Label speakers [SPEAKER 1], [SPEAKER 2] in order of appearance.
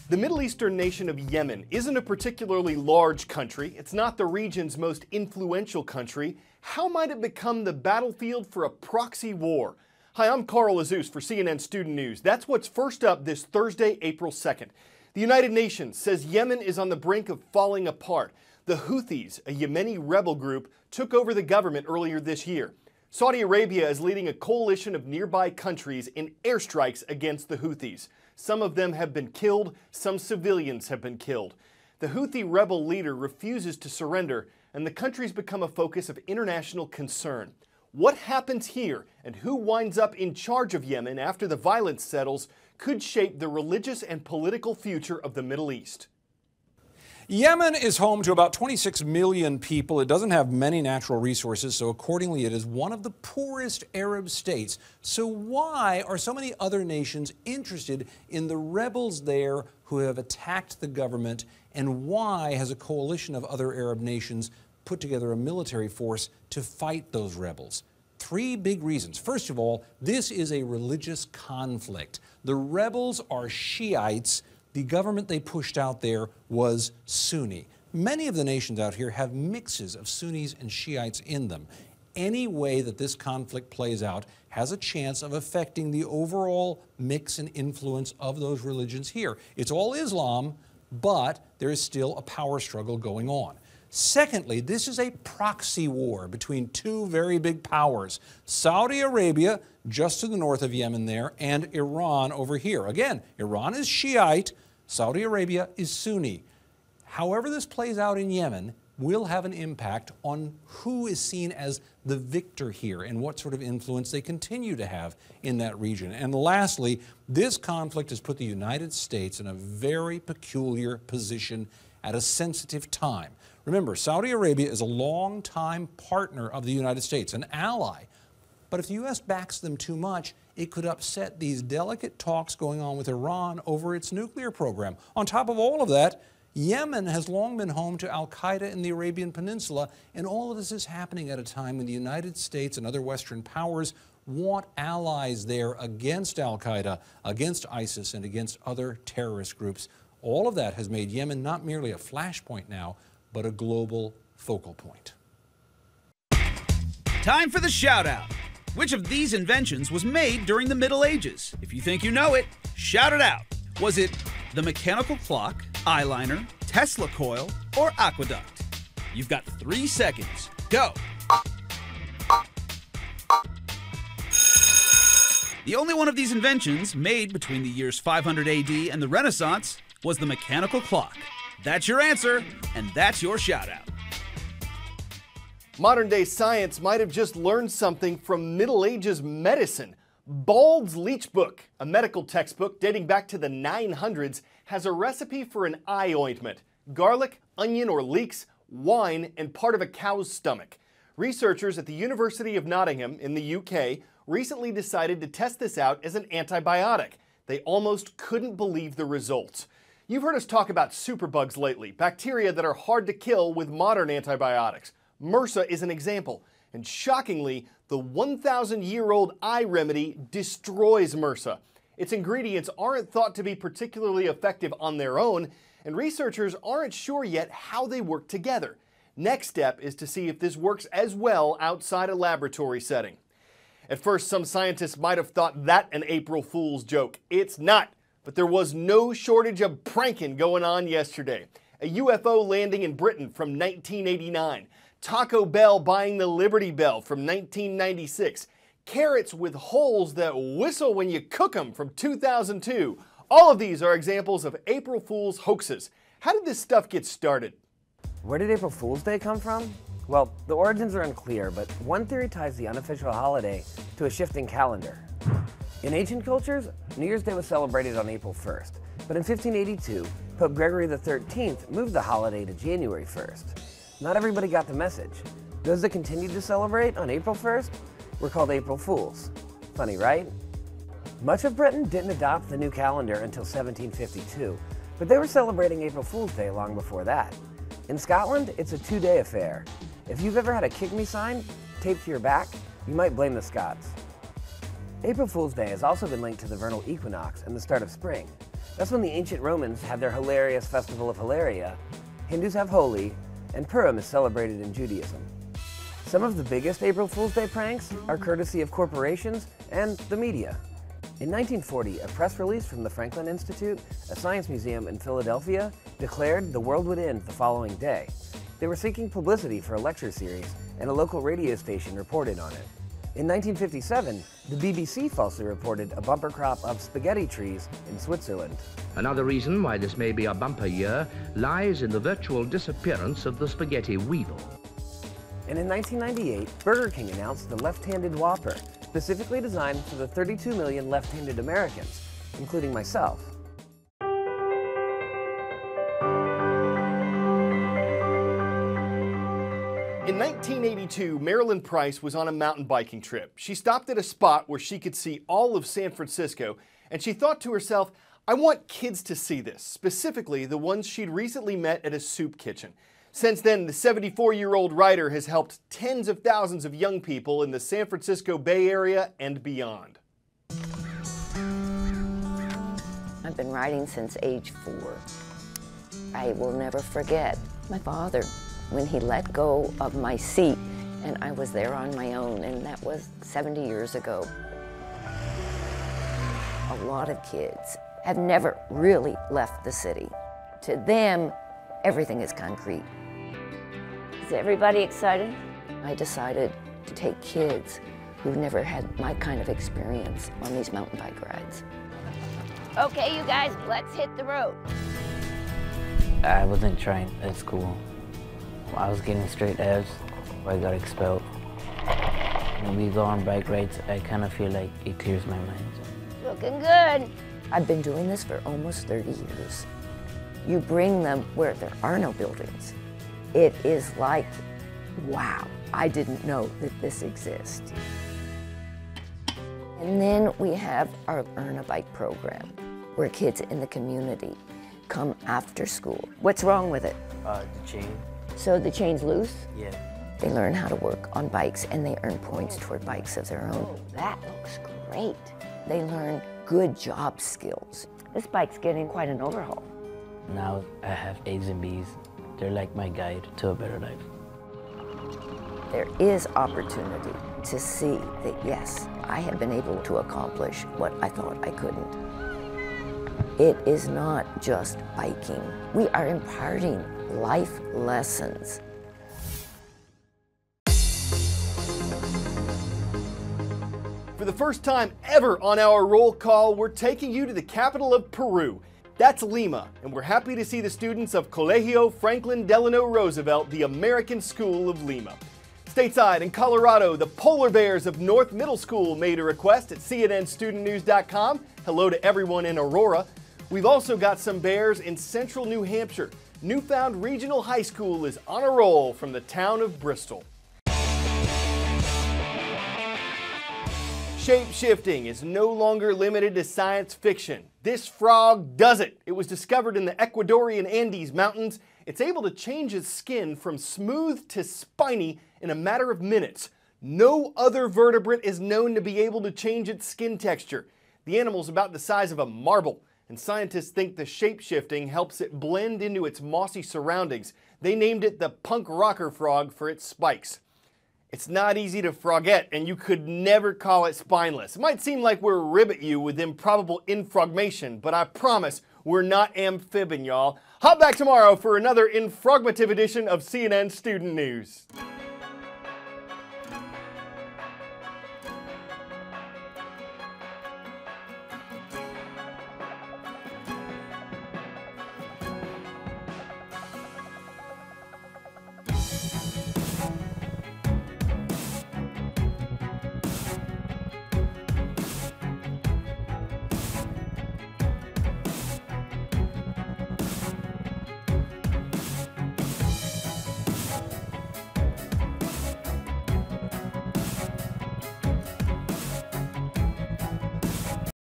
[SPEAKER 1] The Middle Eastern nation of Yemen isn't a particularly large country. It's not the region's most influential country. How might it become the battlefield for a proxy war? Hi, I'm Carl Azus for CNN Student News. That's what's first up this Thursday, April 2nd. The United Nations says Yemen is on the brink of falling apart. The Houthis, a Yemeni rebel group, took over the government earlier this year. Saudi Arabia is leading a coalition of nearby countries in airstrikes against the Houthis. Some of them have been killed, some civilians have been killed. The Houthi rebel leader refuses to surrender, and the country's become a focus of international concern. What happens here and who winds up in charge of Yemen after the violence settles could shape the religious and political future of the Middle East.
[SPEAKER 2] Yemen is home to about 26 million people. It doesn't have many natural resources, so accordingly it is one of the poorest Arab states. So why are so many other nations interested in the rebels there who have attacked the government, and why has a coalition of other Arab nations put together a military force to fight those rebels? Three big reasons. First of all, this is a religious conflict. The rebels are Shiites. The government they pushed out there was Sunni. Many of the nations out here have mixes of Sunnis and Shiites in them. Any way that this conflict plays out has a chance of affecting the overall mix and influence of those religions here. It's all Islam, but there is still a power struggle going on. Secondly, this is a proxy war between two very big powers. Saudi Arabia, just to the north of Yemen there, and Iran over here. Again, Iran is Shiite, Saudi Arabia is Sunni. However this plays out in Yemen will have an impact on who is seen as the victor here and what sort of influence they continue to have in that region. And lastly, this conflict has put the United States in a very peculiar position at a sensitive time. Remember, Saudi Arabia is a longtime partner of the United States, an ally. But if the U.S. backs them too much, it could upset these delicate talks going on with Iran over its nuclear program. On top of all of that, Yemen has long been home to al-Qaeda in the Arabian Peninsula, and all of this is happening at a time when the United States and other Western powers want allies there against al-Qaeda, against ISIS, and against other terrorist groups. All of that has made Yemen not merely a flashpoint now, but a global focal point.
[SPEAKER 3] Time for the shout-out. Which of these inventions was made during the Middle Ages? If you think you know it, shout it out. Was it the mechanical clock, eyeliner, Tesla coil, or aqueduct? You've got 3 seconds. Go! The only one of these inventions made between the years 500 AD and the Renaissance was the mechanical clock. That's your answer, and that's your shout-out.
[SPEAKER 1] Modern-day science might have just learned something from Middle Ages medicine. Bald's Leech Book, a medical textbook dating back to the 900s, has a recipe for an eye ointment: garlic, onion or leeks, wine, and part of a cow's stomach. Researchers at the University of Nottingham in the UK recently decided to test this out as an antibiotic. They almost couldn't believe the results. You've heard us talk about superbugs lately, bacteria that are hard to kill with modern antibiotics. MRSA is an example, and shockingly, the 1,000-year-old eye remedy destroys MRSA. Its ingredients aren't thought to be particularly effective on their own, and researchers aren't sure yet how they work together. Next step is to see if this works as well outside a laboratory setting. At first, some scientists might have thought that an April Fool's joke. It's not, but there was no shortage of pranking going on yesterday. A UFO landing in Britain from 1989. Taco Bell buying the Liberty Bell from 1996, carrots with holes that whistle when you cook them from 2002. All of these are examples of April Fool's hoaxes. How did this stuff get started?
[SPEAKER 4] Where did April Fool's Day come from? Well, the origins are unclear, but one theory ties the unofficial holiday to a shifting calendar. In ancient cultures, New Year's Day was celebrated on April 1st, but in 1582, Pope Gregory XIII moved the holiday to January 1st. Not everybody got the message. Those that continued to celebrate on April 1st were called April Fools. Funny, right? Much of Britain didn't adopt the new calendar until 1752, but they were celebrating April Fool's Day long before that. In Scotland, it's a 2-day affair. If you've ever had a "kick me" sign taped to your back, you might blame the Scots. April Fool's Day has also been linked to the vernal equinox and the start of spring. That's when the ancient Romans had their hilarious festival of Hilaria, Hindus have Holi, and Purim is celebrated in Judaism. Some of the biggest April Fool's Day pranks are courtesy of corporations and the media. In 1940, a press release from the Franklin Institute, a science museum in Philadelphia, declared the world would end the following day. They were seeking publicity for a lecture series, and a local radio station reported on it. In 1957, the BBC falsely reported a bumper crop of spaghetti trees in Switzerland.
[SPEAKER 5] Another reason why this may be a bumper year lies in the virtual disappearance of the spaghetti weevil.
[SPEAKER 4] And in 1998, Burger King announced the left-handed Whopper, specifically designed for the 32 million left-handed Americans, including myself.
[SPEAKER 1] In 1982, Marilyn Price was on a mountain biking trip. She stopped at a spot where she could see all of San Francisco, and she thought to herself, I want kids to see this, specifically the ones she'd recently met at a soup kitchen. Since then, the 74-year-old writer has helped tens of thousands of young people in the San Francisco Bay Area and beyond.
[SPEAKER 6] I've been writing since age 4. I will never forget my father when he let go of my seat and I was there on my own, and that was 70 years ago. A lot of kids have never really left the city. To them, everything is concrete. Is everybody excited? I decided to take kids who've never had my kind of experience on these mountain bike rides. Okay, you guys, let's hit the road.
[SPEAKER 7] I wasn't trying at school. I was getting straight F's. I got expelled. When we go on bike rides, I kind of feel like it clears my mind.
[SPEAKER 6] Looking good. I've been doing this for almost 30 years. You bring them where there are no buildings. It is like, wow, I didn't know that this exists. And then we have our Earn a Bike program, where kids in the community come after school. What's wrong with it?
[SPEAKER 7] The chain.
[SPEAKER 6] So the chain's loose?
[SPEAKER 7] Yeah.
[SPEAKER 6] They learn how to work on bikes and they earn points toward bikes of their own. That looks great. They learn good job skills. This bike's getting quite an overhaul.
[SPEAKER 7] Now I have A's and B's. They're like my guide to a better life.
[SPEAKER 6] There is opportunity to see that, yes, I have been able to accomplish what I thought I couldn't. It is not just biking. We are imparting life lessons.
[SPEAKER 1] For the first time ever on our roll call, we're taking you to the capital of Peru. That's Lima, and we're happy to see the students of Colegio Franklin Delano Roosevelt, the American School of Lima. Stateside in Colorado, the Polar Bears of North Middle School made a request at cnnstudentnews.com. Hello to everyone in Aurora. We've also got some Bears in central New Hampshire. Newfound Regional High School is on a roll from the town of Bristol. Shape-shifting is no longer limited to science fiction. This frog does it. It was discovered in the Ecuadorian Andes Mountains. It's able to change its skin from smooth to spiny in a matter of minutes. No other vertebrate is known to be able to change its skin texture. The animal's about the size of a marble, and scientists think the shape-shifting helps it blend into its mossy surroundings. They named it the punk rocker frog for its spikes. It's not easy to frogette, and you could never call it spineless. It might seem like we're ribbit you with improbable infrogmation, but I promise we're not amphibian, y'all. Hop back tomorrow for another infrogmative edition of CNN Student News.